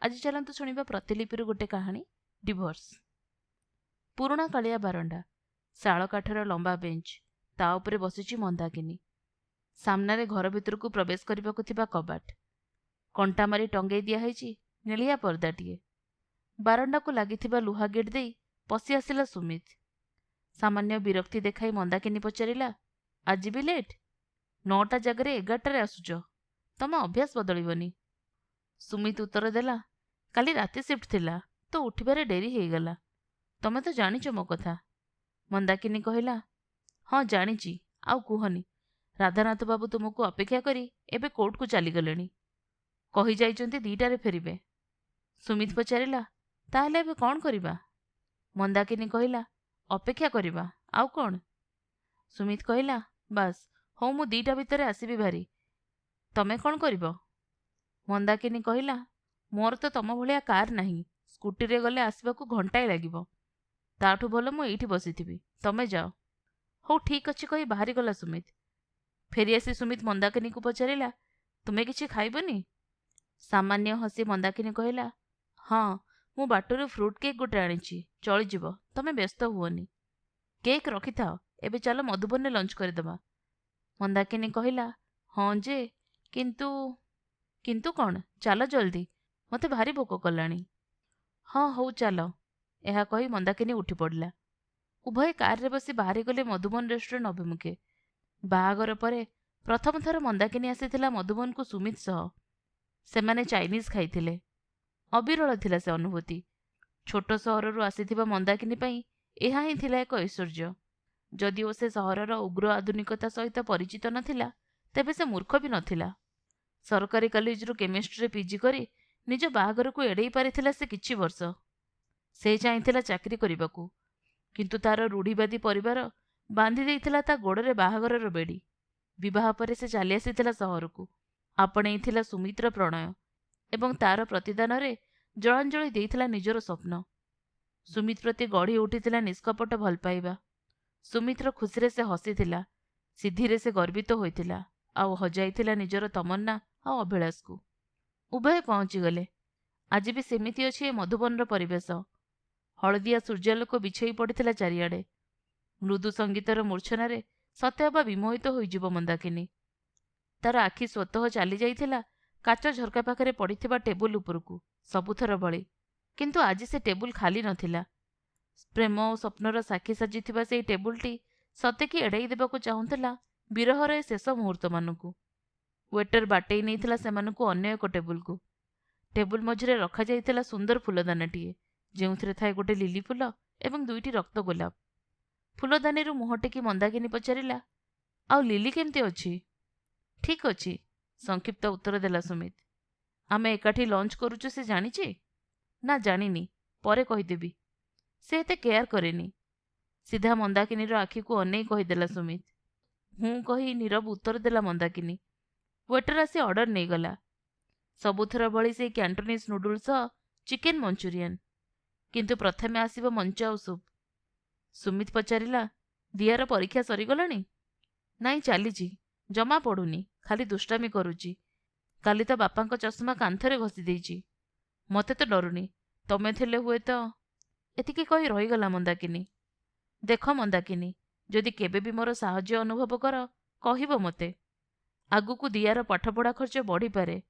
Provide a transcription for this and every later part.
आज चलतु शुणा प्रतिलिपिर गोटे कहानी डिवोर्स। पुराणा कालिया बारंडा, शाल काठर लंबा बेंच, ता उपरे बसिची मंदाकिनी। सामने घर भितर को प्रवेश करने को कबाट, कंटा मारी टंगई दिखाई नीलिया पर्दाटीए। बारंडा को लगी लुहा गेट दे पशि आसला सुमित। सामान्य विरक्ति देखाई मंदाकिनी पचारिला, आज भी लेट? 9टा जगह 11टारे आसुच, तम अभ्यास बदलबनी। सुमित उत्तर देला, काली राति शिफ्ट थिला तो उठिबारे डेरी हो गला। तमे तो जानिच मो कथा। मंदाकिनी कहला, हाँ जानिची, आउ कुहनी। राधानाथ बाबू तुमको अपेक्षा करी एबे कोर्ट को चली गलेनी। कही जाइचंती 2टारे फेरिबे। सुमित पचारिला, ताहले एबे कौन करिबा? मंदाकिनी कहला, अपेक्षा करिबा, आउ कौन? सुमित कहला, बास हो मु 2टा भितरे आसीबी भारी, तमे कौन करिबो? मंदाकिनी कहला, मोर तो तम भलिया कार नहीं, स्कूटी रे गले आसबाकू घंटाए लागिबो। ताठू भल मु एइठी बसिथिबी, तमे जाओ। हो ठीक अच्छी कही बाहरी गला सुमित। फेरी आसी सुमित मंदाकिनी को पचारिला, तुमे किछि खाइबनी? सामान्य हसी मंदाकिनी कहला, हाँ मु बाटरू फ्रूट केक गोटे आनिछि, चली जिवो, तमे व्यस्त हुओनी। केक रखि थाओ, एबे चलो मधुबन लंच करदेबा। मंदाकिनी कहला, हाँ जे, किंतु कौन? चलो जल्दी, मते भारी भोक कलानी। हाँ हौ चलो, यह कही मंदाकिनी उठी पड़ला। उभय कार रे बसी बाहरी गले मधुबन रेस्टोरेंट अभिमुखे। बाहागर परे प्रथम थर मंदाकिनी आसीथिला मधुबन को सुमित सह। सेमाने चाइनीज खाइथिले। अविरल थिला से अनुभूति। छोट सहररू आसीथिबा मंदाकिनी पई एहा ही थिला एक ऐश्वर्य। जदिओ से सहरर उग्र आधुनिकता सहित परिचित नथिला, तेबे से मूर्ख भी नथिला। सरकारी कॉलेजरू केमिस्ट्री पीजी करी निज बाहागर को एड़े पारिथिला से किछि वर्ष। से चाहिथिला चाकरी करिबाकू, किंतु तार रूढ़ीवादी परिवार बांधी देइथिला ता गोड़रे बाहागरर बेड़ी। विवाह परे से चली आसीथिला सहरकू। आपणेइथिला सुमित्र प्रणय एवं तार प्रतिदान रे जलांजलि देइथिला निजर स्वप्न। सुमित प्रति गढ़ी उठिथिला निष्कपट भल पाइबा। सुमित्र खुशी से हसीथिला, सिद्धिरे से गर्वित होइथिला, आउ हजाइथिला निजर तमन्ना आ अभिलाष को। उभय पहुंची गले। आज भी सेमिति अछि ए मधुबनर परिवेश। हलदिया सूर्यालोक बिछई पड़िथिला चारिआडे। मृदु संगीतर मूर्छनारे सतेअबा विमोहित होइजिब मंदाकिनी। तार आखि स्वतः चली जाइथिला काच झरका पाखरे पड़िथिबा टेबुल उपरकू, सबुथर भଳି। किंतु आज से टेबुल खाली नथिला। प्रेम और स्वप्नर साक्षी साजिथिबा सेई टेबुलटी सतेकी एड़ाई देबाकू चाहुथिला विरहर ए शेष मुहूर्त मानकू। वेटर बाटेई नैथिला सेमानकू अन्य एक टेबुल को। टेबुल मझिरे रखा जाइथिला सुंदर फूलदानीटिए, जेउथिरे थाए गोटे लिली फूल एवं 2टी रक्त गोलाप। फूलदानीरू मुह टेकी मंदाकिनी पचारिला, आउ लिली केमती अछि? ठीक अछि, संक्षिप्त उत्तर देला सुमित। आमे एकाठी लंच करूचु से जानिछि? ना जानिनी, परे कहिदेबी। से एते केयर करेनी। सीधा मंदाकिनीर आखि को अनेई कहिदेला सुमित। हूँ कही नीरव उत्तर देला मंदाकिनी। वेटर आसी ऑर्डर नहीं गला। सबुथर भଳି से कैंटोनीज नूडल्स चिकेन मंचूरियन, किंतु प्रथमे आसीबो मंच आउ सूप। सुमित पचारिला, दियार परीक्षा सरीगलानी? नाई चलीची, जमा पड़ुनी, खाली दुष्टामी करुची। काली तो बापांको चश्मा कांथरे घसी देइची। मते तो डरुनी, तमे थिले हुए तो। एतिकी कही रहीगला मंदाकिनी। देख मंदाकिनी, जदि केबे भी मोर साहाय्य अनुभव कर कहिबो मते। आगुकू दियार पाठपढ़ा खर्च बढ़ी पारे।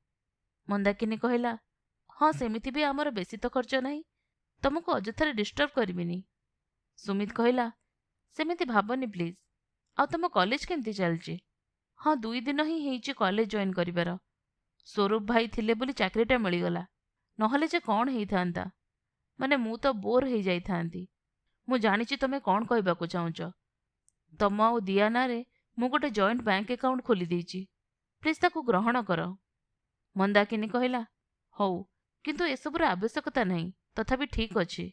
मंदाकिनी कहला, हाँ सेमिति भी आमर बेसी तो खर्च नहीं, तुमको अजथारे डिस्टर्ब करिबिनी। सुमित कहला, सेमिति भाबनी प्लीज। आ तुम कॉलेज केमती चलची? हाँ 2 दिन ही हेइची कॉलेज जॉइन करिबार। स्वरूप भाई थिले बोली चाकरीटा मिलिगला, नहले जे कौन हेई थांता। माने मु तो बोर हेई जाई थांती। मु जानिची तमे कौन कहबाकू चाहुच। तम आउ दिया नारे मु गोटे जॉइंट बैंक अकाउंट खोली देइची, प्लीज ताकू ग्रहण कर। मंदाकिनी कहला, हौ, किंतु एसबुर आवश्यकता नहीं, तथापि ठीक अछि।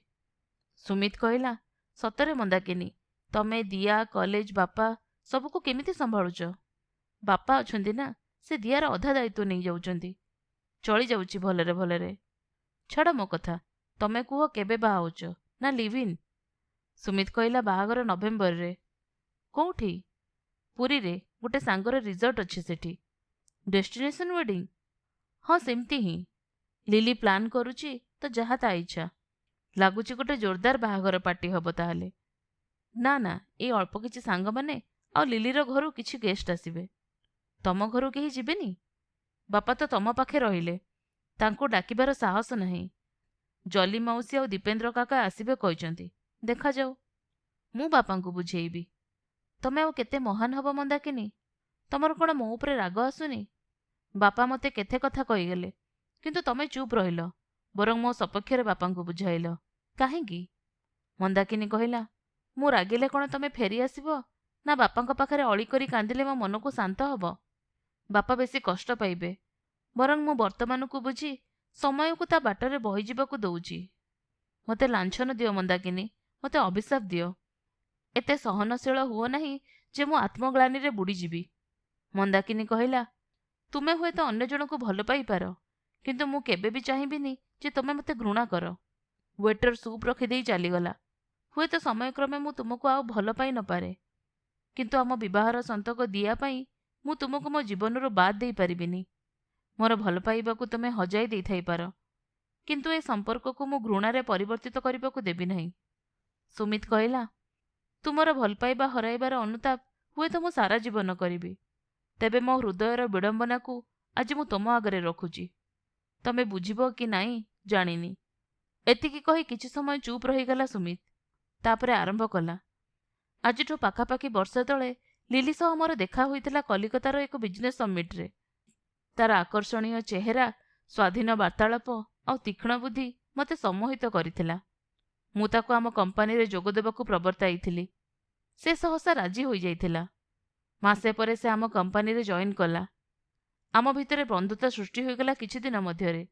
सुमित कहला, सतरे मंदाकिनी, तमे दिया कॉलेज बापा सबको केमिति संभाळुच? बापा अछंती ना, से दियार अधा दायित्व नहीं जाउचंती। चली जाउची भलरे भलरे। छाड़ मो कथा, तमे कुह केबे बाहा होच ना लिव इन? सुमित कहला, बाहागर नवेम्बर रे। कोठी? पुरी रे, गोटे सांगर रिजॉर्ट अच्छे सेठी। Destination wedding? हाँ सेमती ही। ଲିଲି ପ୍ଲାନ୍ କରୁଛି ତ ଯାହା ତା ଇଚ୍ଛା। ଲାଗୁଛି ଗୋଟେ ଜୋରଦାର ବାହାଘର ପାର୍ଟି ହବ ତାହେଲେ। ନା ନା, ଏଇ ଅଳ୍ପ କିଛି ସାଙ୍ଗମାନେ ଆଉ ଲିଲିର ଘରୁ କିଛି ଗେଷ୍ଟ ଆସିବେ। ତମ ଘରୁ କେହି ଯିବେନି? ବାପା ତ ତମ ପାଖେ ରହିଲେ, ତାଙ୍କୁ ଡାକିବାର ସାହସ ନାହିଁ। ଜଲି ମାଉସୀ ଆଉ ଦୀପେନ୍ଦ୍ର କାକା ଆସିବେ କହିଛନ୍ତି। ଦେଖାଯାଉ, ମୁଁ ବାପାଙ୍କୁ ବୁଝେଇବି। ତମେ ଆଉ କେତେ ମହାନ ହବ ମନ୍ଦାକିନୀ? ତମର କ'ଣ ମୋ ଉପରେ ରାଗ ଆସୁନି? ବାପା ମୋତେ କେତେ କଥା କହିଗଲେ, କିନ୍ତୁ ତମେ ଚୁପ୍ ରହିଲ, ବରଂ ମୋ ସପକ୍ଷରେ ବାପାଙ୍କୁ ବୁଝାଇଲ। କାହିଁକି? ମନ୍ଦାକିନୀ କହିଲା, ମୁଁ ରାଗିଲେ କ'ଣ ତମେ ଫେରି ଆସିବ, ନା ବାପାଙ୍କ ପାଖରେ ଅଳି କରି କାନ୍ଦିଲେ ମୋ ମନକୁ ଶାନ୍ତ ହବ? ବାପା ବେଶୀ କଷ୍ଟ ପାଇବେ, ବରଂ ମୁଁ ବର୍ତ୍ତମାନକୁ ବୁଝି ସମୟକୁ ତା ବାଟରେ ବହିଯିବାକୁ ଦଉଛି। ମୋତେ ଲାଞ୍ଛନ ଦିଅ ମନ୍ଦାକିନୀ, ମୋତେ ଅଭିଶାପ ଦିଅ। ଏତେ ସହନଶୀଳ ହୁଅ ନାହିଁ ଯେ ମୁଁ ଆତ୍ମଗ୍ଳାନିରେ ବୁଡ଼ିଯିବି। ମନ୍ଦାକିନୀ କହିଲା, ତୁମେ ହୁଏତ ଅନ୍ୟ ଜଣକୁ ଭଲ ପାଇପାର, କିନ୍ତୁ ମୁଁ କେବେ ବି ଚାହିଁବିନି ଯେ ତମେ ମୋତେ ଘୃଣା କର। ୱେଟର ସୁପ୍ ରଖିଦେଇ ଚାଲିଗଲା। ହୁଏତ ସମୟକ୍ରମେ ମୁଁ ତୁମକୁ ଆଉ ଭଲ ପାଇ ନପାରେ, କିନ୍ତୁ ଆମ ବିବାହର ସନ୍ତକ ଦିଆ ପାଇଁ ମୁଁ ତୁମକୁ ମୋ ଜୀବନରୁ ବାଦ୍ ଦେଇପାରିବିନି। ମୋର ଭଲ ପାଇବାକୁ ତୁମେ ହଜାଇ ଦେଇଥାଇପାର, କିନ୍ତୁ ଏ ସମ୍ପର୍କକୁ ମୁଁ ଘୃଣାରେ ପରିବର୍ତ୍ତିତ କରିବାକୁ ଦେବି ନାହିଁ। ସୁମିତ କହିଲା, ତୁମର ଭଲ ପାଇବା ହରାଇବାର ଅନୁତାପ ହୁଏତ ମୁଁ ସାରା ଜୀବନ କରିବି, ତେବେ ମୋ ହୃଦୟର ବିଡ଼ମ୍ବନାକୁ ଆଜି ମୁଁ ତମ ଆଗରେ ରଖୁଛି। ତମେ ବୁଝିବ କି ନାହିଁ ଜାଣିନି। ଏତିକି କହି କିଛି ସମୟ ଚୁପ୍ ରହିଗଲା ସୁମିତ। ତାପରେ ଆରମ୍ଭ କଲା, ଆଜିଠୁ ପାଖାପାଖି ବର୍ଷେ ତଳେ ଲିଲି ସହ ମୋର ଦେଖା ହୋଇଥିଲା କଲିକତାର ଏକ ବିଜନେସ୍ ସମିଟ୍ରେ। ତାର ଆକର୍ଷଣୀୟ ଚେହେରା, ସ୍ୱାଧୀନ ବାର୍ତ୍ତାଳାପ ଆଉ ତୀକ୍ଷ୍ଣ ବୁଦ୍ଧି ମୋତେ ସମ୍ମୋହିତ କରିଥିଲା। ମୁଁ ତାକୁ ଆମ କମ୍ପାନୀରେ ଯୋଗ ଦେବାକୁ ପ୍ରବର୍ତ୍ତାଇଥିଲି। ସେ ସହସା ରାଜି ହୋଇଯାଇଥିଲା। ମାସେ ପରେ ସେ ଆମ କମ୍ପାନୀରେ ଜଏନ୍ କଲା। ଆମ ଭିତରେ ବନ୍ଧୁତା ସୃଷ୍ଟି ହୋଇଗଲା କିଛି ଦିନ ମଧ୍ୟରେ।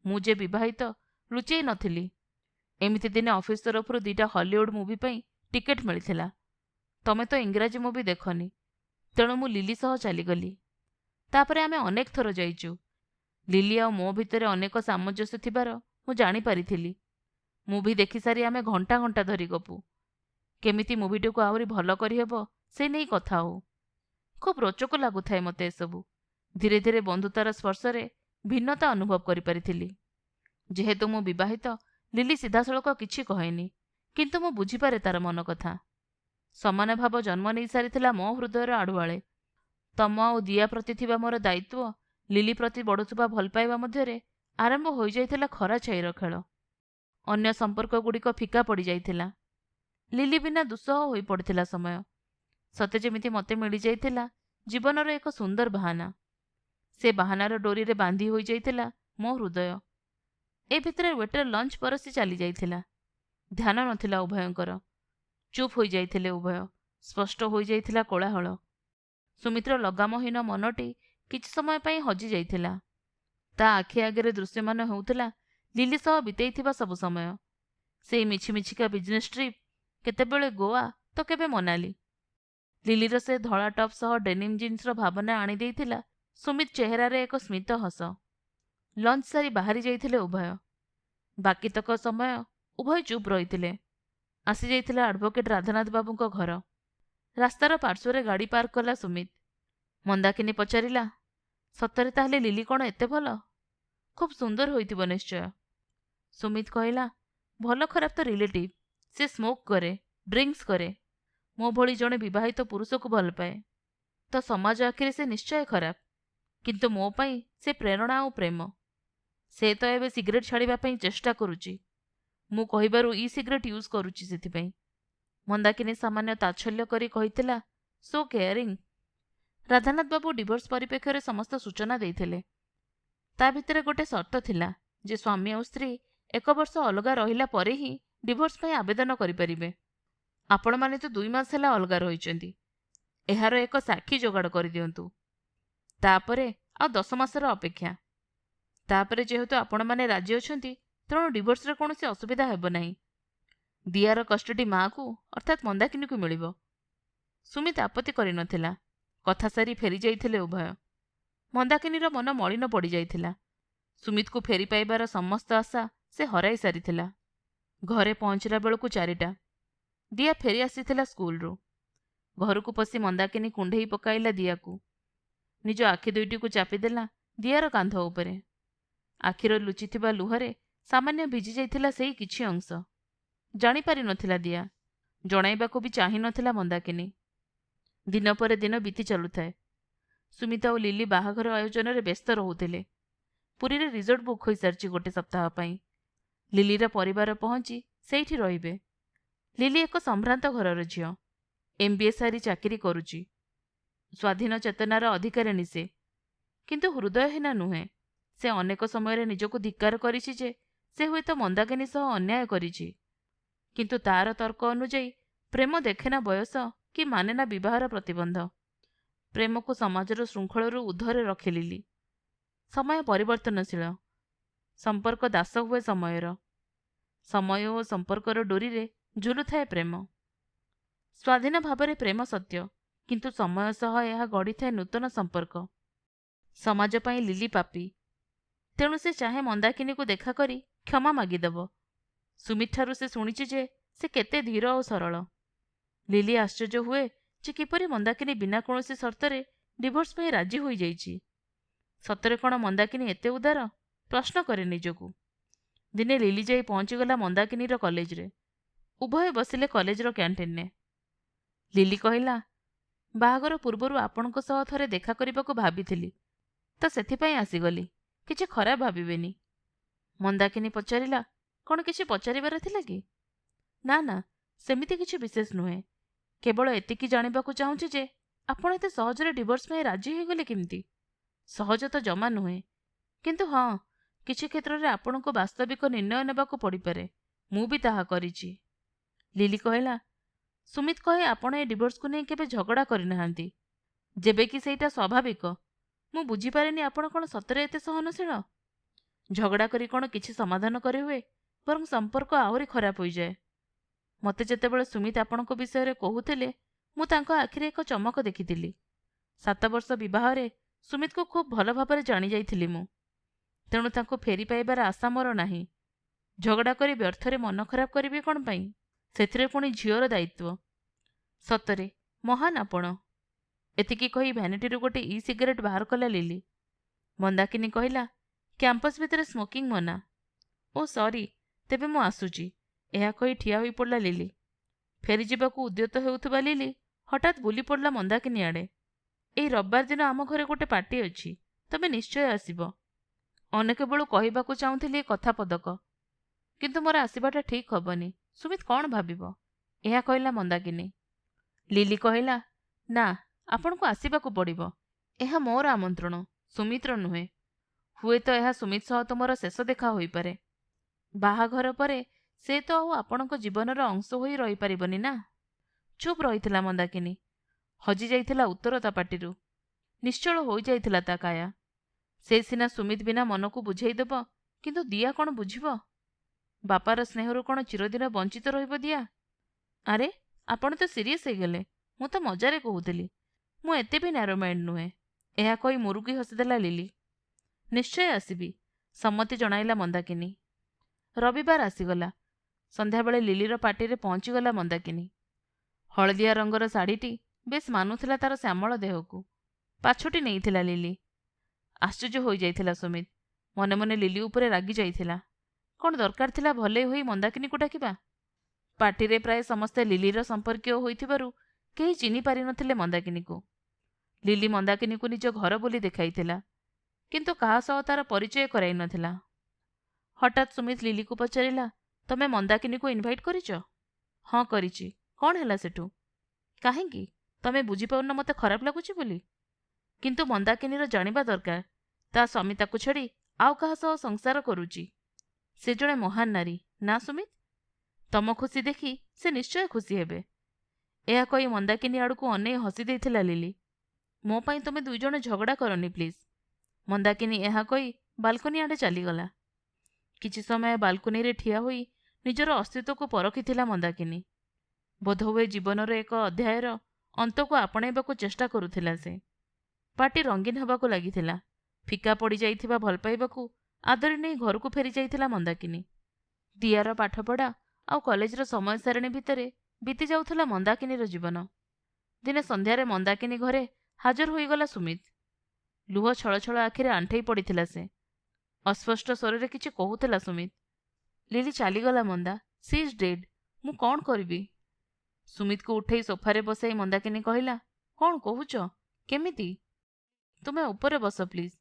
ମୁଁ ଯେ ବିବାହିତ ଲୁଚେଇ ନଥିଲି। ଏମିତି ଦିନେ ଅଫିସ୍ ତରଫରୁ 2ଟା ହଲିଉଡ୍ ମୁଭି ପାଇଁ ଟିକେଟ୍ ମିଳିଥିଲା। ତମେ ତ ଇଂରାଜୀ ମୁଭି ଦେଖନି, ତେଣୁ ମୁଁ ଲିଲି ସହ ଚାଲିଗଲି। ତାପରେ ଆମେ ଅନେକ ଥର ଯାଇଛୁ। ଲିଲି ଆଉ ମୋ ଭିତରେ ଅନେକ ସାମଞ୍ଜସ୍ୟ ଥିବାର ମୁଁ ଜାଣିପାରିଥିଲି। ମୁଭି ଦେଖିସାରି ଆମେ ଘଣ୍ଟା ଘଣ୍ଟା ଧରି ଗପୁ। କେମିତି ମୁଭିଟିକୁ ଆହୁରି ଭଲ କରିହେବ ସେ ନେଇ କଥା ହଉ। ଖୁବ୍ ରୋଚକ ଲାଗୁଥାଏ ମୋତେ ଏସବୁ। ଧୀରେ ଧୀରେ ବନ୍ଧୁତାର ସ୍ପର୍ଶରେ ଭିନ୍ନତା ଅନୁଭବ କରିପାରିଥିଲି। ଯେହେତୁ ମୁଁ ବିବାହିତ, ଲିଲି ସିଧାସଳଖ କିଛି କହେନି, କିନ୍ତୁ ମୁଁ ବୁଝିପାରେ ତାର ମନ କଥା। ସମାନ ଭାବ ଜନ୍ମ ନେଇ ସାରିଥିଲା ମୋ ହୃଦୟର ଆଢ଼ୁଆଳେ। ତମ ଆଉ ଦିଆ ପ୍ରତି ଥିବା ମୋର ଦାୟିତ୍ୱ, ଲିଲି ପ୍ରତି ବଢ଼ୁଥିବା ଭଲ ପାଇବା ମଧ୍ୟରେ ଆରମ୍ଭ ହୋଇଯାଇଥିଲା ଖରା ଛାଇର ଖେଳ। ଅନ୍ୟ ସମ୍ପର୍କଗୁଡ଼ିକ ଫିକା ପଡ଼ିଯାଇଥିଲା। ଲିଲି ବିନା ଦୁଃସହ ହୋଇପଡ଼ିଥିଲା ସମୟ। ସତେ ଯେମିତି ମୋତେ ମିଳିଯାଇଥିଲା ଜୀବନର ଏକ ସୁନ୍ଦର ବାହାନା। ସେ ବାହାନାର ଡୋରିରେ ବାନ୍ଧି ହୋଇଯାଇଥିଲା ମୋ ହୃଦୟ। ଏ ଭିତରେ ୱେଟର ଲଞ୍ଚ ପରସି ଚାଲିଯାଇଥିଲା। ଧ୍ୟାନ ନଥିଲା ଉଭୟଙ୍କର। ଚୁପ୍ ହୋଇଯାଇଥିଲେ ଉଭୟ। ସ୍ପଷ୍ଟ ହୋଇଯାଇଥିଲା କୋଳାହଳ। ସୁମିତ୍ର ଲଗାମହୀନ ମନଟି କିଛି ସମୟ ପାଇଁ ହଜିଯାଇଥିଲା। ତା ଆଖି ଆଗରେ ଦୃଶ୍ୟମାନ ହେଉଥିଲା ଲିଲି ସହ ବିତେଇଥିବା ସବୁ ସମୟ। ସେଇ ମିଛିମିଛିକା ବିଜନେସ୍ ଟ୍ରିପ୍, କେତେବେଳେ ଗୋଆ ତ କେବେ ମନାଲି। ଲିଲିର ସେ ଧଳା ଟପ୍ ସହ ଡେନିମ୍ ଜିନ୍ସର ଭାବନା ଆଣିଦେଇଥିଲା ସୁମିତ ଚେହେରାରେ ଏକ ସ୍ମିତ ହସ। ଲଞ୍ଚ ସାରି ବାହାରି ଯାଇଥିଲେ ଉଭୟ। ବାକିତକ ସମୟ ଉଭୟ ଚୁପ୍ ରହିଥିଲେ। ଆସିଯାଇଥିଲା ଆଡଭୋକେଟ୍ ରାଧାନାଥ ବାବୁଙ୍କ ଘର। ରାସ୍ତାର ପାର୍ଶ୍ୱରେ ଗାଡ଼ି ପାର୍କ କଲା ସୁମିତ। ମନ୍ଦାକିନୀ ପଚାରିଲା, ସତରେ ତାହେଲେ ଲିଲି କ'ଣ ଏତେ ଭଲ? ଖୁବ୍ ସୁନ୍ଦର ହୋଇଥିବ ନିଶ୍ଚୟ। ସୁମିତ କହିଲା, ଭଲ ଖରାପ ତ ରିଲେଟିଭ୍। ସେ ସ୍ମୋକ୍ କରେ, ଡ୍ରିଙ୍କସ୍ କରେ। ମୋ ଭଳି ଜଣେ ବିବାହିତ ପୁରୁଷକୁ ଭଲ ପାଏ ତ ସମାଜ ଆଖିରେ ସେ ନିଶ୍ଚୟ ଖରାପ, କିନ୍ତୁ ମୋ ପାଇଁ ସେ ପ୍ରେରଣା ଆଉ ପ୍ରେମ। ସେ ତ ଏବେ ସିଗାରେଟ୍ ଛାଡ଼ିବା ପାଇଁ ଚେଷ୍ଟା କରୁଛି। ମୁଁ କହିବାରୁ ଇ ସିଗାରେଟ୍ ୟୁଜ୍ କରୁଛି ସେଥିପାଇଁ। ମନ୍ଦାକିନୀ ସାମାନ୍ୟ ତାଚ୍ଛଲ୍ୟ କରି କହିଥିଲା, ସୋ କେୟାରିଂ। ରାଧାନାଥ ବାବୁ ଡିଭୋର୍ସ ପରିପ୍ରେକ୍ଷୀରେ ସମସ୍ତ ସୂଚନା ଦେଇଥିଲେ। ତା ଭିତରେ ଗୋଟେ ସର୍ତ୍ତ ଥିଲା ଯେ ସ୍ୱାମୀ ଆଉ ସ୍ତ୍ରୀ 1 ବର୍ଷ ଅଲଗା ରହିଲା ପରେ ହିଁ ଡିଭୋର୍ସ ପାଇଁ ଆବେଦନ କରିପାରିବେ। ଆପଣମାନେ ତ 2 ମାସ ହେଲା ଅଲଗା ରହିଛନ୍ତି। ଏହାର ଏକ ସାକ୍ଷୀ ଯୋଗାଡ଼ କରିଦିଅନ୍ତୁ। ତାପରେ ଆଉ 10 ମାସର ଅପେକ୍ଷା। ତାପରେ ଯେହେତୁ ଆପଣମାନେ ରାଜି ଅଛନ୍ତି, ତେଣୁ ଡିଭୋର୍ସରେ କୌଣସି ଅସୁବିଧା ହେବ ନାହିଁ। ଦିଆର କଷ୍ଟଡି ମାଆକୁ ଅର୍ଥାତ୍ ମନ୍ଦାକିନୀକୁ ମିଳିବ। ସୁମିତ ଆପତ୍ତି କରିନଥିଲା। କଥା ସାରି ଫେରିଯାଇଥିଲେ ଉଭୟ। ମନ୍ଦାକିନୀର ମନ ମଳିନ ପଡ଼ିଯାଇଥିଲା। ସୁମିତକୁ ଫେରି ପାଇବାର ସମସ୍ତ ଆଶା ସେ ହରାଇ ସାରିଥିଲା। ଘରେ ପହଞ୍ଚିଲା ବେଳକୁ 4ଟା। ଦିଆ ଫେରି ଆସିଥିଲା ସ୍କୁଲରୁ। ଘରକୁ ପଶି ମନ୍ଦାକିନୀ କୁଣ୍ଢେଇ ପକାଇଲା ଦିଆକୁ। ନିଜ ଆଖି ଦୁଇଟିକୁ ଚାପିଦେଲା ଦିଆର କାନ୍ଧ ଉପରେ। ଆଖିର ଲୁଚିଥିବା ଲୁହରେ ସାମାନ୍ୟ ଭିଜି ଯାଇଥିଲା ସେଇ କିଛି ଅଂଶ। ଜାଣିପାରି ନଥିଲା ଦିଆ, ଜଣାଇବାକୁ ବି ଚାହିଁନଥିଲା ମନ୍ଦାକିନୀ। ଦିନ ପରେ ଦିନ ବିତି ଚାଲୁଥାଏ। ସୁମିତା ଓ ଲିଲି ବାହାଘର ଆୟୋଜନରେ ବ୍ୟସ୍ତ ରହୁଥିଲେ। ପୁରୀରେ ରିଜୋର୍ଟ ବୁକ୍ ହୋଇସାରିଛି ଗୋଟେ ସପ୍ତାହ ପାଇଁ। ଲିଲିର ପରିବାର ପହଞ୍ଚି ସେଇଠି ରହିବେ। ଲିଲି ଏକ ସମ୍ଭ୍ରାନ୍ତ ଘରର ଝିଅ। MBA ସାରି ଚାକିରି କରୁଛି। ସ୍ୱାଧୀନ ଚେତନାର ଅଧିକାରିଣୀ ସେ, କିନ୍ତୁ ହୃଦୟହୀନା ନୁହେଁ। ସେ ଅନେକ ସମୟରେ ନିଜକୁ ଧିକ୍କାର କରିଛି ଯେ ସେ ହୁଏତ ମନ୍ଦାକିନୀ ସହ ଅନ୍ୟାୟ କରିଛି। କିନ୍ତୁ ତାର ତର୍କ ଅନୁଯାୟୀ ପ୍ରେମ ଦେଖେନା ବୟସ କି ମାନେନା ବିବାହର ପ୍ରତିବନ୍ଧ। ପ୍ରେମକୁ ସମାଜର ଶୃଙ୍ଖଳରୁ ଉର୍ଦ୍ଧ୍ୱରେ ରଖେ ଲିଲି। ସମୟ ପରିବର୍ତ୍ତନଶୀଳ। ସମ୍ପର୍କ ଦାସ ହୁଏ ସମୟର। ସମୟ ଓ ସମ୍ପର୍କର ଡୋରିରେ ଝୁଲୁଥାଏ ପ୍ରେମ। ସ୍ୱାଧୀନ ଭାବରେ ପ୍ରେମ ସତ୍ୟ, କିନ୍ତୁ ସମୟ ସହ ଏହା ଗଢ଼ିଥାଏ ନୂତନ ସମ୍ପର୍କ। ସମାଜ ପାଇଁ ଲିଲି ପାପୀ। ତେଣୁ ସେ ଚାହେଁ ମନ୍ଦାକିନୀକୁ ଦେଖା କରି କ୍ଷମା ମାଗିଦେବ। ସୁମିତଠାରୁ ସେ ଶୁଣିଛି ଯେ ସେ କେତେ ଧୀର ଓ ସରଳ। ଲିଲି ଆଶ୍ଚର୍ଯ୍ୟ ହୁଏ ଯେ କିପରି ମନ୍ଦାକିନୀ ବିନା କୌଣସି ସର୍ତ୍ତରେ ଡିଭୋର୍ସ ପାଇଁ ରାଜି ହୋଇଯାଇଛି। ସତରେ କ'ଣ ମନ୍ଦାକିନୀ ଏତେ ଉଦାର? ପ୍ରଶ୍ନ କରେ ନିଜକୁ। ଦିନେ ଲିଲି ଯାଇ ପହଞ୍ଚିଗଲା ମନ୍ଦାକିନୀର କଲେଜରେ। ଉଭୟ ବସିଲେ କଲେଜର କ୍ୟାଣ୍ଟିନ୍ରେ। ଲିଲି କହିଲା, ବାହାଘର ପୂର୍ବରୁ ଆପଣଙ୍କ ସହ ଥରେ ଦେଖା କରିବାକୁ ଭାବିଥିଲି, ତ ସେଥିପାଇଁ ଆସିଗଲି। କିଛି ଖରାପ ଭାବିବେନି। ମନ୍ଦାକିନୀ ପଚାରିଲା, କ'ଣ କିଛି ପଚାରିବାର ଥିଲା କି? ନା ନା, ସେମିତି କିଛି ବିଶେଷ ନୁହେଁ। କେବଳ ଏତିକି ଜାଣିବାକୁ ଚାହୁଁଛି ଯେ ଆପଣ ଏତେ ସହଜରେ ଡିଭୋର୍ସ ପାଇଁ ରାଜି ହୋଇଗଲେ କେମିତି? ସହଜ ତ ଜମା ନୁହେଁ, କିନ୍ତୁ ହଁ, କିଛି କ୍ଷେତ୍ରରେ ଆପଣଙ୍କୁ ବାସ୍ତବିକ ନିର୍ଣ୍ଣୟ ନେବାକୁ ପଡ଼ିପାରେ। ମୁଁ ବି ତାହା କରିଛି। ଲିଲି କହିଲା, ସୁମିତ କହେ ଆପଣ ଏ ଡିଭୋର୍ସକୁ ନେଇ କେବେ ଝଗଡ଼ା କରିନାହାନ୍ତି। ଯେବେ କି ସେଇଟା ସ୍ୱାଭାବିକ। ମୁଁ ବୁଝିପାରେନି ଆପଣ କ'ଣ ସତରେ ଏତେ ସହନଶୀଳ? ଝଗଡ଼ା କରି କ'ଣ କିଛି ସମାଧାନ କରିହୁଏ? ବରଂ ସମ୍ପର୍କ ଆହୁରି ଖରାପ ହୋଇଯାଏ। ମୋତେ ଯେତେବେଳେ ସୁମିତ ଆପଣଙ୍କ ବିଷୟରେ କହୁଥିଲେ, ମୁଁ ତାଙ୍କ ଆଖିରେ ଏକ ଚମକ ଦେଖିଥିଲି। 7 ବର୍ଷ ବିବାହରେ ସୁମିତକୁ ଖୁବ୍ ଭଲ ଭାବରେ ଜାଣିଯାଇଥିଲି ମୁଁ। ତେଣୁ ତାଙ୍କୁ ଫେରି ପାଇବାର ଆଶା ମୋର ନାହିଁ। ଝଗଡ଼ା କରି ବ୍ୟର୍ଥରେ ମନ ଖରାପ କରିବି କ'ଣ ପାଇଁ? ସେଥିରେ ପୁଣି ଝିଅର ଦାୟିତ୍ୱ। ସତରେ ମହାନ୍ ଆପଣ। ଏତିକି କହି ଭ୍ୟାନିଟିରୁ ଗୋଟେ ସିଗାରେଟ୍ ବାହାର କଲା ଲିଲି। ମନ୍ଦାକିନୀ କହିଲା, କ୍ୟାମ୍ପସ୍ ଭିତରେ ସ୍ମୋକିଂ ମନା। ଓ ସରି, ତେବେ ମୁଁ ଆସୁଛି। ଏହା କହି ଠିଆ ହୋଇପଡ଼ିଲା ଲିଲି। ଫେରିଯିବାକୁ ଉଦ୍ୟତ ହେଉଥିବା ଲିଲି ହଠାତ୍ ବୁଲି ପଡ଼ିଲା ମନ୍ଦାକିନୀ ଆଡ଼େ। ଏଇ ରବିବାର ଦିନ ଆମ ଘରେ ଗୋଟେ ପାର୍ଟି ଅଛି, ତମେ ନିଶ୍ଚୟ ଆସିବ। ଅନେକ ବେଳୁ କହିବାକୁ ଚାହୁଁଥିଲି ଏ କଥା ପଦକ, କିନ୍ତୁ ମୋର ଆସିବାଟା ଠିକ୍ ହବନି। ସୁମିତ କ'ଣ ଭାବିବ? ଏହା କହିଲା ମନ୍ଦାକିନୀ। ଲିଲି କହିଲା, ନା, ଆପଣଙ୍କୁ ଆସିବାକୁ ପଡ଼ିବ। ଏହା ମୋର ଆମନ୍ତ୍ରଣ, ସୁମିତ୍ର ନୁହେଁ। ହୁଏତ ଏହା ସୁମିତ ସହ ତୁମର ଶେଷ ଦେଖା ହୋଇପାରେ। ବାହାଘର ପରେ ସେ ତ ଆଉ ଆପଣଙ୍କ ଜୀବନର ଅଂଶ ହୋଇ ରହିପାରିବନି ନା। ଚୁପ୍ ରହିଥିଲା ମନ୍ଦାକିନୀ। ହଜି ଯାଇଥିଲା ଉତ୍ତର ତା ପାଟିରୁ। ନିଶ୍ଚଳ ହୋଇଯାଇଥିଲା ତା କାୟା। ସେ ସିନା ସୁମିତ ବିନା ମନକୁ ବୁଝେଇଦେବ, କିନ୍ତୁ ଦିଆ କ'ଣ ବୁଝିବ? ବାପାର ସ୍ନେହରୁ କ'ଣ ଚିରଦିନ ବଞ୍ଚିତ ରହିବ ଦିଆ? ଆରେ, ଆପଣ ତ ସିରିୟସ୍ ହେଇଗଲେ। ମୁଁ ତ ମଜାରେ କହୁଥିଲି। ମୁଁ ଏତେ ବି ନ୍ୟାରୋ ମାଇଣ୍ଡ ନୁହେଁ। ଏହା କହି ମୁରୁକି ହସିଦେଲା ଲିଲି। ନିଶ୍ଚୟ ଆସିବି, ସମ୍ମତି ଜଣାଇଲା ମନ୍ଦାକିନୀ। ରବିବାର ଆସିଗଲା। ସନ୍ଧ୍ୟାବେଳେ ଲିଲିର ପାର୍ଟିରେ ପହଞ୍ଚିଗଲା ମନ୍ଦାକିନୀ। ହଳଦିଆ ରଙ୍ଗର ଶାଢ଼ୀଟି ବେଶ୍ ମାନୁଥିଲା ତାର ଶ୍ୟାମଳ ଦେହକୁ। ପାଛୋଟି ନେଇଥିଲା ଲିଲି। ଆଶ୍ଚର୍ଯ୍ୟ ହୋଇଯାଇଥିଲା ସୁମିତ। ମନେ ମନେ ଲିଲି ଉପରେ ରାଗି ଯାଇଥିଲା। କ'ଣ ଦରକାର ଥିଲା ଭଲେଇ ହୋଇ ମନ୍ଦାକିନୀକୁ ଡାକିବା? ପାର୍ଟିରେ ପ୍ରାୟ ସମସ୍ତେ ଲିଲିର ସମ୍ପର୍କୀୟ ହୋଇଥିବାରୁ କେହି ଚିହ୍ନି ପାରିନଥିଲେ ମନ୍ଦାକିନୀକୁ। ଲିଲି ମନ୍ଦାକିନୀକୁ ନିଜ ଘର ବୋଲି ଦେଖାଇଥିଲା, କିନ୍ତୁ କାହା ସହ ତାର ପରିଚୟ କରାଇ ନଥିଲା। ହଠାତ୍ ସୁମିତ ଲିଲିକୁ ପଚାରିଲା, ତମେ ମନ୍ଦାକିନୀକୁ ଇନଭାଇଟ୍ କରିଛ? ହଁ କରିଛି। କ'ଣ ହେଲା ସେଠୁ? କାହିଁକି? ତମେ ବୁଝିପାରୁନ ମୋତେ ଖରାପ ଲାଗୁଛି ବୋଲି? କିନ୍ତୁ ମନ୍ଦାକିନୀର ଜାଣିବା ଦରକାର, ତା ସ୍ୱାମୀ ତାକୁ ଛାଡ଼ି ଆଉ କାହା ସହ ସଂସାର କରୁଛି। ସେ ଜଣେ ମହାନ୍ ନାରୀ, ନା ସୁମିତ? ତମ ଖୁସି ଦେଖି ସେ ନିଶ୍ଚୟ ଖୁସି ହେବେ। ଏହା କହି ମନ୍ଦାକିନୀ ଆଡ଼କୁ ଅନେଇ ହସି ଦେଇଥିଲା ଲିଲି। ମୋ ପାଇଁ ତମେ ଦୁଇଜଣ ଝଗଡ଼ା କରନି ପ୍ଲିଜ୍। ମନ୍ଦାକିନୀ ଏହା କହି ବାଲକୋନି ଆଡ଼େ ଚାଲିଗଲା। କିଛି ସମୟ ବାଲକୋନିରେ ଠିଆ ହୋଇ ନିଜର ଅସ୍ତିତ୍ୱକୁ ପରଖିଥିଲା ମନ୍ଦାକିନୀ। ବୋଧହୁଏ ଜୀବନର ଏକ ଅଧ୍ୟାୟର ଅନ୍ତକୁ ଆପଣେଇବାକୁ ଚେଷ୍ଟା କରୁଥିଲା ସେ। ପାର୍ଟି ରଙ୍ଗୀନ ହେବାକୁ ଲାଗିଥିଲା। ଫିକା ପଡ଼ିଯାଇଥିବା ଭଲପାଇବାକୁ ଆଦରି ନେଇ ଘରକୁ ଫେରି ଯାଇଥିଲା ମନ୍ଦାକିନୀ। ଦିଆର ପାଠପଢ଼ା ଆଉ କଲେଜର ସମୟ ସାରିଣୀ ଭିତରେ ବିତି ଯାଉଥିଲା ମନ୍ଦାକିନୀର ଜୀବନ। ଦିନେ ସନ୍ଧ୍ୟାରେ ମନ୍ଦାକିନୀ ଘରେ ହାଜର ହୋଇଗଲା ସୁମିତ। ଲୁହ ଛଳ ଛଳ ଆଖିରେ ଆଣ୍ଠେଇ ପଡ଼ିଥିଲା ସେ। ଅସ୍ପଷ୍ଟ ସ୍ୱରରେ କିଛି କହୁଥିଲା ସୁମିତ। ଲିଲି ଚାଲିଗଲା ମନ୍ଦା। C is dead. ମୁଁ କ'ଣ କରିବି? ସୁମିତକୁ ଉଠେଇ ସୋଫାରେ ବସାଇ ମନ୍ଦାକିନୀ କହିଲା, କ'ଣ କହୁଛ? କେମିତି? ତୁମେ ଉପରେ ବସ ପ୍ଲିଜ୍।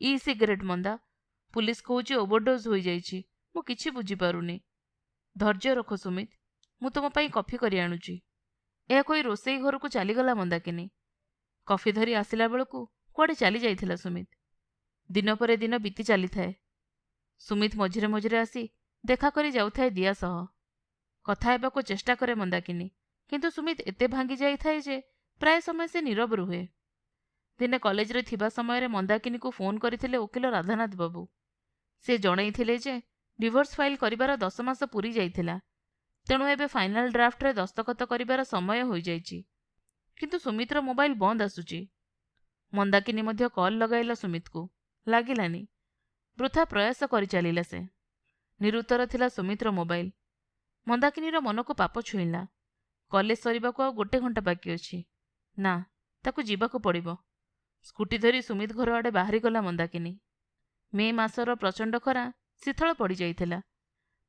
ଇ ସିଗାରେଟ୍ ମନ୍ଦା। ପୁଲିସ କହୁଛି ଓଭରଡୋଜ୍ ହୋଇଯାଇଛି। ମୁଁ କିଛି ବୁଝିପାରୁନି। ଧୈର୍ଯ୍ୟ ରଖ ସୁମିତ, ମୁଁ ତୁମ ପାଇଁ କଫି କରି ଆଣୁଛି। ଏହା କହି ରୋଷେଇ ଘରକୁ ଚାଲିଗଲା ମନ୍ଦାକିନୀ। କଫି ଧରି ଆସିଲା ବେଳକୁ କୁଆଡ଼େ ଚାଲି ଯାଇଥିଲା ସୁମିତ। ଦିନ ପରେ ଦିନ ବିତି ଚାଲିଥାଏ। ସୁମିତ ମଝିରେ ମଝିରେ ଆସି ଦେଖା କରି ଯାଉଥାଏ ଦିଆ ସହ। କଥା ହେବାକୁ ଚେଷ୍ଟା କରେ ମନ୍ଦାକିନୀ, କିନ୍ତୁ ସୁମିତ ଏତେ ଭାଙ୍ଗି ଯାଇଥାଏ ଯେ ପ୍ରାୟ ସମୟ ସେ ନୀରବ ରୁହେ। ଦିନେ କଲେଜରେ ଥିବା ସମୟରେ ମନ୍ଦାକିନୀକୁ ଫୋନ୍ କରିଥିଲେ ଓକିଲ ରାଧାନାଥ ବାବୁ। ସେ ଜଣେଇଥିଲେ ଯେ ଡିଭୋର୍ସ ଫାଇଲ୍ କରିବାର 10 ମାସ ପୂରି ଯାଇଥିଲା, ତେଣୁ ଏବେ ଫାଇନାଲ ଡ୍ରାଫ୍ଟରେ ଦସ୍ତଖତ କରିବାର ସମୟ ହୋଇଯାଇଛି। କିନ୍ତୁ ସୁମିତ୍ର ମୋବାଇଲ ବନ୍ଦ ଆସୁଛି। ମନ୍ଦାକିନୀ ମଧ୍ୟ କଲ୍ ଲଗାଇଲା ସୁମିତକୁ, ଲାଗିଲାନି। ବୃଥା ପ୍ରୟାସ କରିଚାଲିଲା ସେ। ନିରୁତ୍ତର ଥିଲା ସୁମିତ୍ର ମୋବାଇଲ। ମନ୍ଦାକିନୀର ମନକୁ ପାପ ଛୁଇଁଲା। କଲେଜ ସରିବାକୁ ଆଉ 1 ଘଣ୍ଟା ବାକି ଅଛି। ନା, ତାକୁ ଯିବାକୁ ପଡ଼ିବ। ସ୍କୁଟି ଧରି ସୁମିତ ଘର ଆଡ଼େ ବାହାରିଗଲା ମନ୍ଦାକିନୀ। ମେ ମାସର ପ୍ରଚଣ୍ଡ ଖରା ଶୀତଳ ପଡ଼ିଯାଇଥିଲା।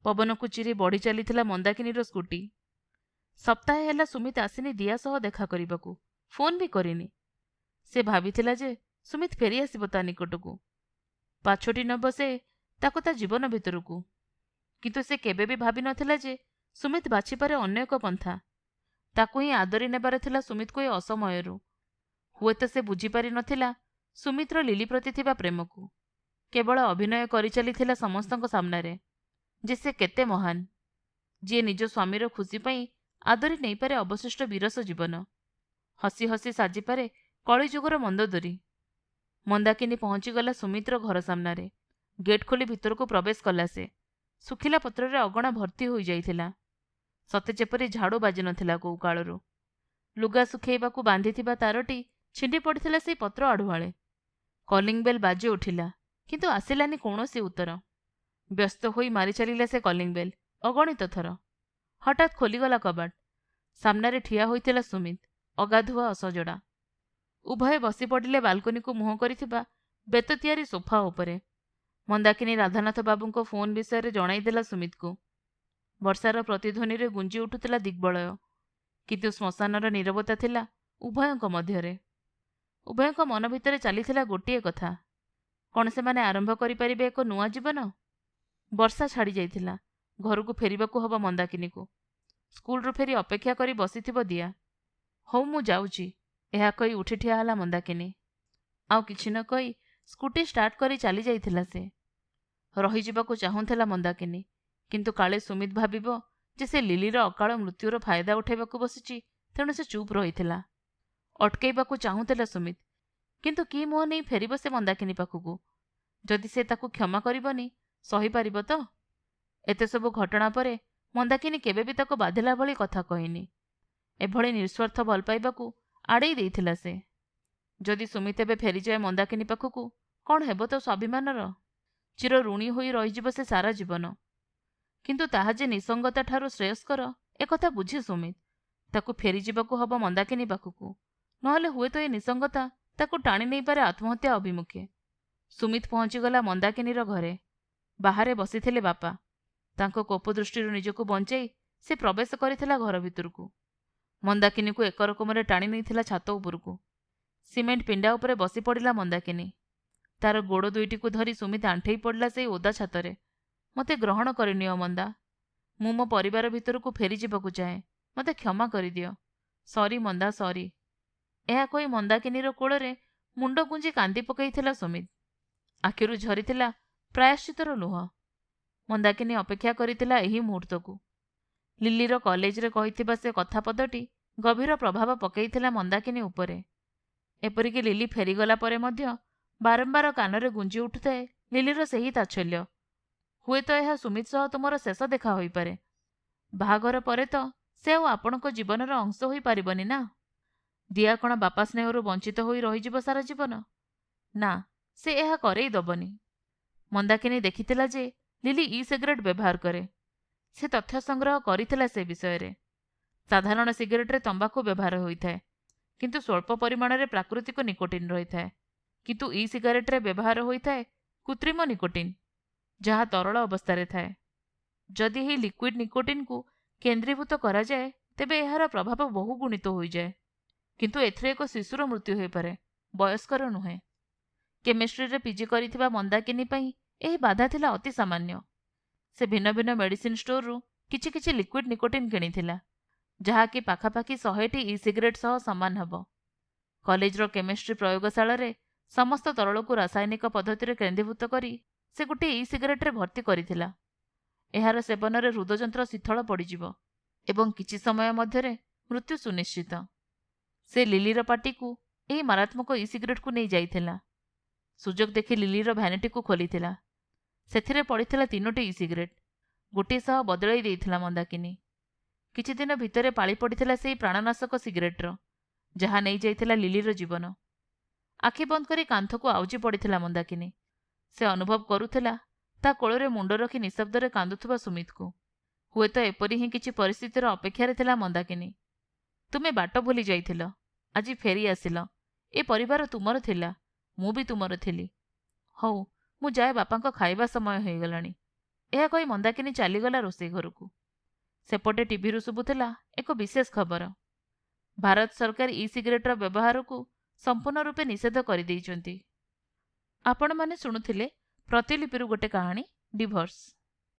ପବନକୁ ଚିରି ବଢ଼ି ଚାଲିଥିଲା ମନ୍ଦାକିନୀର ସ୍କୁଟି। ସପ୍ତାହେ ହେଲା ସୁମିତ ଆସିନି ଦିଆ ସହ ଦେଖା କରିବାକୁ। ଫୋନ୍ ବି କରିନି। ସେ ଭାବିଥିଲା ଯେ ସୁମିତ ଫେରିଆସିବ ତା ନିକଟକୁ, ପାଛୋଟି ନେବ ସେ ତାକୁ ତା ଜୀବନ ଭିତରକୁ। କିନ୍ତୁ ସେ କେବେ ବି ଭାବିନଥିଲା ଯେ ସୁମିତ ବାଛିପାରେ ଅନ୍ୟ ଏକ ପନ୍ଥା। ତାକୁ ହିଁ ଆଦରି ନେବାର ଥିଲା ସୁମିତକୁ ଏ ଅସମୟରୁ। ହୁଏତ ସେ ବୁଝିପାରି ନଥିଲା ସୁମିତ୍ର ଲିଲି ପ୍ରତି ଥିବା ପ୍ରେମକୁ। କେବଳ ଅଭିନୟ କରିଚାଲିଥିଲା ସମସ୍ତଙ୍କ ସାମ୍ନାରେ ଯେ ସେ କେତେ ମହାନ, ଯିଏ ନିଜ ସ୍ୱାମୀର ଖୁସି ପାଇଁ ଆଦରି ନେଇପାରେ ଅବଶିଷ୍ଟ ବିରସ ଜୀବନ। ହସି ହସି ସାଜିପାରେ କଳିଯୁଗର ମନ୍ଦୋଦରୀ। ମନ୍ଦାକିନୀ ପହଞ୍ଚିଗଲା ସୁମିତ୍ର ଘର ସାମ୍ନାରେ। ଗେଟ୍ ଖୋଲି ଭିତରକୁ ପ୍ରବେଶ କଲା ସେ। ଶୁଖିଲା ପତ୍ରରେ ଅଗଣା ଭର୍ତ୍ତି ହୋଇଯାଇଥିଲା। ସତେ ଯେପରି ଝାଡ଼ୁ ବାଜିନଥିଲା କୋଉ କାଳରୁ। ଲୁଗା ଶୁଖେଇବାକୁ ବାନ୍ଧିଥିବା ତାରଟି ଛିଣ୍ଡି ପଡ଼ିଥିଲା ସେଇ ପତ୍ର ଆଢ଼ୁଆଳେ। କଲିଂ ବେଲ୍ ବାଜି ଉଠିଲା, କିନ୍ତୁ ଆସିଲାନି କୌଣସି ଉତ୍ତର। ବ୍ୟସ୍ତ ହୋଇ ମାରି ଚାଲିଲା ସେ କଲିଂ ବେଲ୍ ଅଗଣିତ ଥର। ହଠାତ୍ ଖୋଲିଗଲା କବାଟ। ସାମ୍ନାରେ ଠିଆ ହୋଇଥିଲା ସୁମିତ, ଅଗାଧୁଆ ଅସଜଡ଼ା। ଉଭୟ ବସି ପଡ଼ିଲେ ବାଲକୋନିକୁ ମୁହଁ କରିଥିବା ବେତ ତିଆରି ସୋଫା ଉପରେ। ମନ୍ଦାକିନୀ ରାଧାନାଥ ବାବୁଙ୍କ ଫୋନ୍ ବିଷୟରେ ଜଣାଇଦେଲା ସୁମିତକୁ। ବର୍ଷାର ପ୍ରତିଧ୍ୱନିରେ ଗୁଞ୍ଜି ଉଠୁଥିଲା ଦିଗ୍ବଳୟ, କିନ୍ତୁ ଶ୍ମଶାନର ନୀରବତା ଥିଲା ଉଭୟଙ୍କ ମଧ୍ୟରେ। ଉଭୟଙ୍କ ମନ ଭିତରେ ଚାଲିଥିଲା ଗୋଟିଏ କଥା, କ'ଣ ସେମାନେ ଆରମ୍ଭ କରିପାରିବେ ଏକ ନୂଆ ଜୀବନ? ବର୍ଷା ଛାଡ଼ି ଯାଇଥିଲା। ଘରକୁ ଫେରିବାକୁ ହବ ମନ୍ଦାକିନୀକୁ। ସ୍କୁଲରୁ ଫେରି ଅପେକ୍ଷା କରି ବସିଥିବ ଦିଆ। ହଉ ମୁଁ ଯାଉଛି, ଏହା କହି ଉଠି ଠିଆ ହେଲା ମନ୍ଦାକିନୀ। ଆଉ କିଛି ନ କହି ସ୍କୁଟି ଷ୍ଟାର୍ଟ କରି ଚାଲି ଯାଇଥିଲା ସେ। ରହିଯିବାକୁ ଚାହୁଁଥିଲା ମନ୍ଦାକିନୀ, କିନ୍ତୁ କାଳେ ସୁମିତ ଭାବିବ ଯେ ସେ ଲିଲିର ଅକାଳ ମୃତ୍ୟୁର ଫାଇଦା ଉଠାଇବାକୁ ବସିଛି, ତେଣୁ ସେ ଚୁପ୍ ରହିଥିଲା। ଅଟକେଇବାକୁ ଚାହୁଁଥିଲା ସୁମିତ, କିନ୍ତୁ କି ମୁହଁ ନେଇ ଫେରିବ ସେ ମନ୍ଦାକିନୀ ପାଖକୁ? ଯଦି ସେ ତାକୁ କ୍ଷମା କରିବନି, ସହିପାରିବ ତ? ଏତେ ସବୁ ଘଟଣା ପରେ ମନ୍ଦାକିନୀ କେବେ ବି ତାକୁ ବାଧିଲା ଭଳି କଥା କହିନି। ଏଭଳି ନିଃସ୍ୱାର୍ଥ ଭଲ ପାଇବାକୁ ଆଡ଼େଇ ଦେଇଥିଲା ସେ। ଯଦି ସୁମିତ ଏବେ ଫେରିଯାଏ ମନ୍ଦାକିନୀ ପାଖକୁ, କ'ଣ ହେବ ତ ସ୍ୱାଭିମାନର? ଚିର ଋଣୀ ହୋଇ ରହିଯିବ ସେ ସାରା ଜୀବନ। କିନ୍ତୁ ତାହା ଯେ ନିଃସଙ୍ଗତାଠାରୁ ଶ୍ରେୟସ୍କର ଏକଥା ବୁଝେ ସୁମିତ। ତାକୁ ଫେରିଯିବାକୁ ହବ ମନ୍ଦାକିନୀ ପାଖକୁ, ନହେଲେ ହୁଏତ ଏ ନିଃସଙ୍ଗତା ତାକୁ ଟାଣି ନେଇପାରେ ଆତ୍ମହତ୍ୟା ଅଭିମୁଖେ। ସୁମିତ ପହଞ୍ଚିଗଲା ମନ୍ଦାକିନୀର ଘରେ। ବାହାରେ ବସିଥିଲେ ବାପା। ତାଙ୍କ କୋପ ଦୃଷ୍ଟିରୁ ନିଜକୁ ବଞ୍ଚାଇ ସେ ପ୍ରବେଶ କରିଥିଲା ଘର ଭିତରକୁ। ମନ୍ଦାକିନୀକୁ ଏକରକମରେ ଟାଣି ନେଇଥିଲା ଛାତ ଉପରକୁ। ସିମେଣ୍ଟ ପିଣ୍ଡା ଉପରେ ବସି ପଡ଼ିଲା ମନ୍ଦାକିନୀ। ତାର ଗୋଡ଼ ଦୁଇଟିକୁ ଧରି ସୁମିତ ଆଣ୍ଠେଇ ପଡ଼ିଲା ସେଇ ଓଦା ଛାତରେ। ମୋତେ ଗ୍ରହଣ କରିନିଅ ମନ୍ଦା। ମୁଁ ମୋ ପରିବାର ଭିତରକୁ ଫେରିଯିବାକୁ ଚାହେଁ। ମୋତେ କ୍ଷମା କରିଦିଅ। ସରି ମନ୍ଦା, ସରି। ଏହା କହି ମନ୍ଦାକିନୀର କୋଳରେ ମୁଣ୍ଡ ଗୁଞ୍ଜି କାନ୍ଦି ପକାଇଥିଲା ସୁମିତ। ଆଖିରୁ ଝରିଥିଲା ପ୍ରାୟଶ୍ଚିତର ଲୁହ। ମନ୍ଦାକିନୀ ଅପେକ୍ଷା କରିଥିଲା ଏହି ମୁହୂର୍ତ୍ତକୁ। ଲିଲିର କଲେଜରେ କହିଥିବା ସେ କଥା ପଦଟି ଗଭୀର ପ୍ରଭାବ ପକାଇଥିଲା ମନ୍ଦାକିନୀ ଉପରେ। ଏପରିକି ଲିଲି ଫେରିଗଲା ପରେ ମଧ୍ୟ ବାରମ୍ବାର କାନରେ ଗୁଞ୍ଜି ଉଠୁଥାଏ ଲିଲିର ସେହି ତାଚ୍ଛଲ୍ୟ। ହୁଏତ ଏହା ସୁମିତ ସହ ତୁମର ଶେଷ ଦେଖା ହୋଇପାରେ। ବାହାଘର ପରେ ତ ସେ ଆଉ ଆପଣଙ୍କ ଜୀବନର ଅଂଶ ହୋଇପାରିବନି ନା? ଦିଆ କ'ଣ ବାପା ସ୍ନେହରୁ ବଞ୍ଚିତ ହୋଇ ରହିଯିବ ସାରା ଜୀବନ? ନା, ସେ ଏହା କରେଇ ଦବନି। ମନ୍ଦାକିନୀ ଦେଖିଥିଲା ଯେ ଲିଲି ଇ ସିଗାରେଟ୍ ବ୍ୟବହାର କରେ। ସେ ତଥ୍ୟ ସଂଗ୍ରହ କରିଥିଲା ସେ ବିଷୟରେ। ସାଧାରଣ ସିଗାରେଟରେ ତମ୍ବାକୁ ବ୍ୟବହାର ହୋଇଥାଏ, କିନ୍ତୁ ସ୍ୱଳ୍ପ ପରିମାଣରେ ପ୍ରାକୃତିକ ନିକୋଟିନ୍ ରହିଥାଏ। କିନ୍ତୁ ଇ ସିଗାରେଟରେ ବ୍ୟବହାର ହୋଇଥାଏ କୃତ୍ରିମ ନିକୋଟିନ୍, ଯାହା ତରଳ ଅବସ୍ଥାରେ ଥାଏ। ଯଦି ଏହି ଲିକ୍ୱିଡ୍ ନିକୋଟିନ୍କୁ କେନ୍ଦ୍ରୀଭୂତ କରାଯାଏ ତେବେ ଏହାର ପ୍ରଭାବ ବହୁ ଗୁଣିତ ହୋଇଯାଏ, କିନ୍ତୁ ଏଥିରେ ଏକ ଶିଶୁର ମୃତ୍ୟୁ ହୋଇପାରେ, ବୟସ୍କର ନୁହେଁ। କେମିଷ୍ଟ୍ରିରେ ପିଜି କରିଥିବା ମନ୍ଦାକିନୀ ପାଇଁ ଏହି ବାଧା ଥିଲା ଅତି ସାମାନ୍ୟ। ସେ ଭିନ୍ନ ଭିନ୍ନ ମେଡିସିନ ଷ୍ଟୋରରୁ କିଛି କିଛି ଲିକ୍ୱିଡ୍ ନିକୋଟିନ୍ କିଣିଥିଲା, ଯାହାକି ପାଖାପାଖି 100ଟି ଇ ସିଗାରେଟ୍ ସହ ସମାନ ହେବ। କଲେଜର କେମିଷ୍ଟ୍ରି ପ୍ରୟୋଗଶାଳାରେ ସମସ୍ତ ତରଳକୁ ରାସାୟନିକ ପଦ୍ଧତିରେ କେନ୍ଦ୍ରୀଭୂତ କରି ସେ ଗୋଟିଏ ଇ ସିଗାରେଟ୍ରେ ଭର୍ତ୍ତି କରିଥିଲା। ଏହାର ସେବନରେ ହୃଦଯନ୍ତ୍ର ଶିଥଳ ପଡ଼ିଯିବ ଏବଂ କିଛି ସମୟ ମଧ୍ୟରେ ମୃତ୍ୟୁ ସୁନିଶ୍ଚିତ। ସେ ଲିଲିର ପାଟିକୁ ଏହି ମାରାତ୍ମକ ଇ ସିଗାରେଟ୍କୁ ନେଇ ଯାଇଥିଲା। ସୁଯୋଗ ଦେଖି ଲିଲିର ଭ୍ୟାନିଟିକୁ ଖୋଲିଥିଲା। ସେଥିରେ ପଡ଼ିଥିଲା 3ଟି ଇ ସିଗାରେଟ୍। ଗୋଟିଏ ସହ ବଦଳାଇ ଦେଇଥିଲା ମନ୍ଦାକିନୀ। କିଛି ଦିନ ଭିତରେ ପାଳି ପଡ଼ିଥିଲା ସେହି ପ୍ରାଣନାଶକ ସିଗାରେଟ୍ର, ଯାହା ନେଇଯାଇଥିଲା ଲିଲିର ଜୀବନ। ଆଖି ବନ୍ଦ କରି କାନ୍ଥକୁ ଆଉଜି ପଡ଼ିଥିଲା ମନ୍ଦାକିନୀ। ସେ ଅନୁଭବ କରୁଥିଲା ତା କୋଳରେ ମୁଣ୍ଡ ରଖି ନିଶବ୍ଦରେ କାନ୍ଦୁଥିବା ସୁମିତକୁ। ହୁଏତ ଏପରି ହିଁ କିଛି ପରିସ୍ଥିତିର ଅପେକ୍ଷାରେ ଥିଲା ମନ୍ଦାକିନୀ। ତୁମେ ବାଟ ଭୁଲି ଯାଇଥିଲ, ଆଜି ଫେରି ଆସିଲ। ଏ ପରିବାର ତୁମର ଥିଲା, ମୁଁ ବି ତୁମର ଥିଲି। ହଉ, ମୁଁ ଯାଏ, ବାପାଙ୍କ ଖାଇବା ସମୟ ହୋଇଗଲାଣି। ଏହା କହି ମନ୍ଦାକିନୀ ଚାଲିଗଲା ରୋଷେଇ ଘରକୁ। ସେପଟେ ଟିଭିରୁ ଶୁଭୁଥିଲା ଏକ ବିଶେଷ ଖବର। ଭାରତ ସରକାର ଇ ସିଗାରେଟ୍ର ବ୍ୟବହାରକୁ ସମ୍ପୂର୍ଣ୍ଣ ରୂପେ ନିଷେଧ କରିଦେଇଛନ୍ତି। ଆପଣମାନେ ଶୁଣୁଥିଲେ ପ୍ରତିଲିପିରୁ ଗୋଟେ କାହାଣୀ, ଡିଭୋର୍ସ।